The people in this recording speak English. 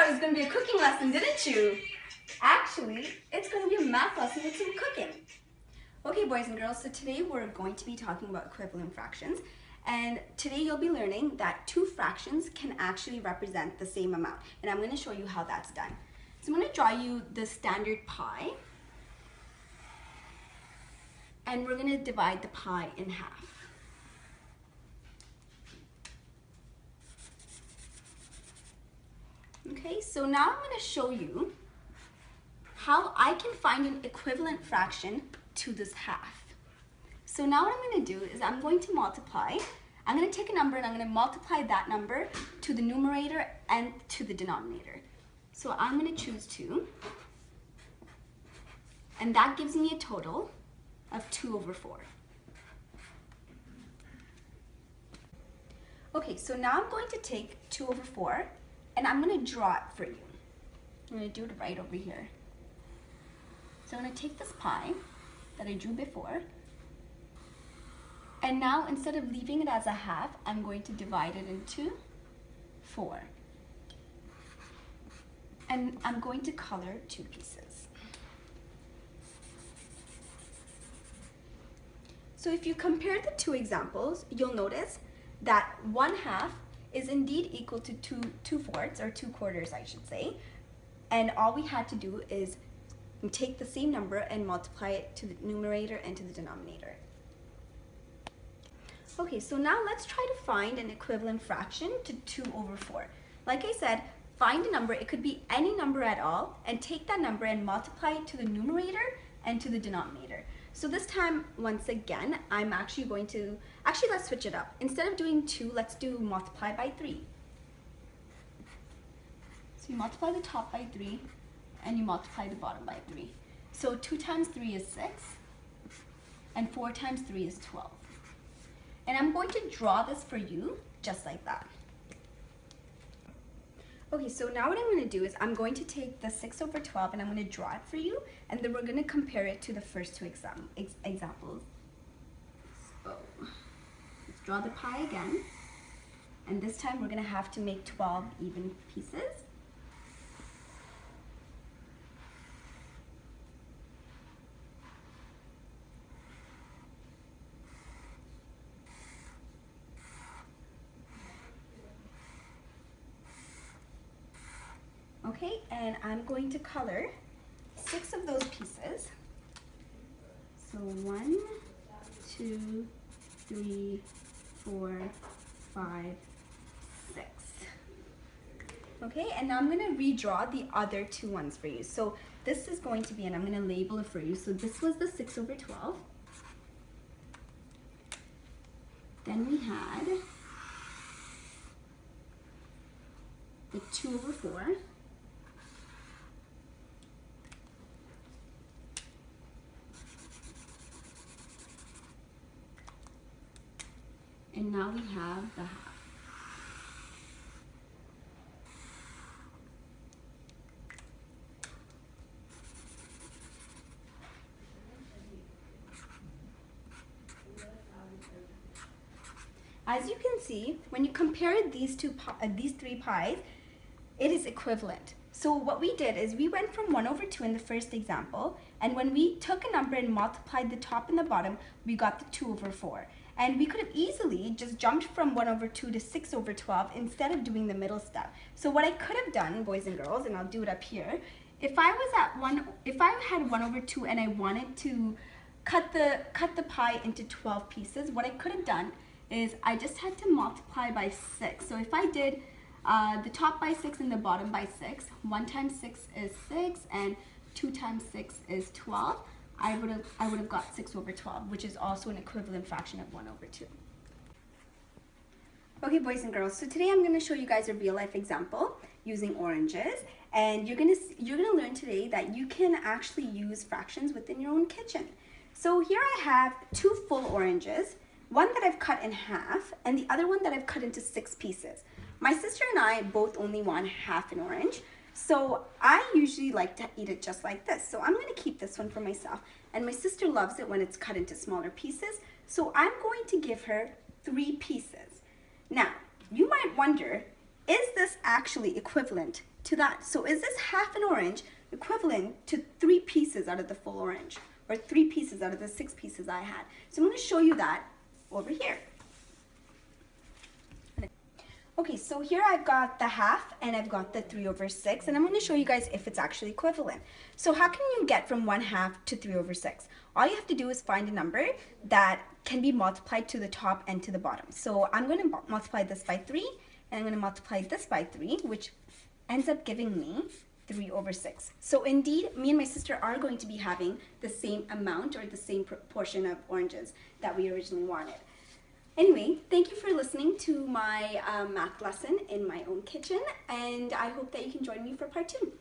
it was going to be a cooking lesson, didn't you? Actually, it's going to be a math lesson with some cooking. Okay, boys and girls, so today we're going to be talking about equivalent fractions. And today you'll be learning that two fractions can actually represent the same amount. And I'm going to show you how that's done. So I'm going to draw you the standard pie. And we're going to divide the pie in half. Okay, so now I'm going to show you how I can find an equivalent fraction to this half. So now what I'm going to do is I'm going to multiply. I'm going to take a number and I'm going to multiply that number to the numerator and to the denominator. So I'm going to choose 2. And that gives me a total of 2/4. Okay, so now I'm going to take 2/4 and I'm going to draw it for you. I'm going to do it right over here. So I'm going to take this pie that I drew before, and now instead of leaving it as a half, I'm going to divide it into 4. And I'm going to color 2 pieces. So if you compare the 2 examples, you'll notice that 1/2 is indeed equal to 2/4, or 2/4, I should say. And all we had to do is take the same number and multiply it to the numerator and to the denominator. Okay, so now let's try to find an equivalent fraction to 2/4. Like I said, find a number, it could be any number at all, and take that number and multiply it to the numerator and to the denominator. So this time, once again, I'm actually going to, let's switch it up. Instead of doing 2, let's do multiply by 3. So you multiply the top by 3, and you multiply the bottom by 3. So 2 times 3 is 6, and 4 times 3 is 12. And I'm going to draw this for you, just like that. Okay, so now what I'm going to do is I'm going to take the 6/12 and I'm going to draw it for you, and then we're going to compare it to the first 2 examples. So let's draw the pie again, and this time we're going to have to make 12 even pieces. Okay, and I'm going to color 6 of those pieces. So 1, 2, 3, 4, 5, 6. Okay, and now I'm going to redraw the other 2 ones for you. So this is going to be, and I'm going to label it for you. So this was the 6/12. Then we had the 2/4. And now we have the half. As you can see, when you compare these 3 pies, it is equivalent. So what we did is we went from 1/2 in the first example, and when we took a number and multiplied the top and the bottom, we got the 2/4. And we could have easily just jumped from 1/2 to 6/12 instead of doing the middle step. So what I could have done, boys and girls, and I'll do it up here, if I had 1/2 and I wanted to cut the pie into 12 pieces, what I could have done is I just had to multiply by 6. So if I did the top by 6 and the bottom by 6, 1 times 6 is 6, and 2 times 6 is 12. I would have got 6/12, which is also an equivalent fraction of 1/2. Okay, boys and girls, so today I'm going to show you guys a real life example using oranges, and you're going to learn today that you can actually use fractions within your own kitchen. So here I have 2 full oranges, one that I've cut in half and the other one that I've cut into 6 pieces. My sister and I both only want half an orange, so I usually like to eat it just like this. So I'm going to keep this one for myself, and my sister loves it when it's cut into smaller pieces, so I'm going to give her 3 pieces. Now, you might wonder, is this actually equivalent to that. So is this half an orange equivalent to 3 pieces out of the full orange, or 3 pieces out of the 6 pieces I had? So I'm going to show you that over here. Okay, so here I've got the half and I've got the 3 over 6, and I'm going to show you guys if it's actually equivalent. So how can you get from 1/2 to 3 over 6? All you have to do is find a number that can be multiplied to the top and to the bottom. So I'm going to multiply this by 3, and I'm going to multiply this by 3, which ends up giving me 3 over 6. So indeed, me and my sister are going to be having the same amount or the same proportion of oranges that we originally wanted. Anyway, thank you for listening to my math lesson in my own kitchen, and I hope that you can join me for part 2.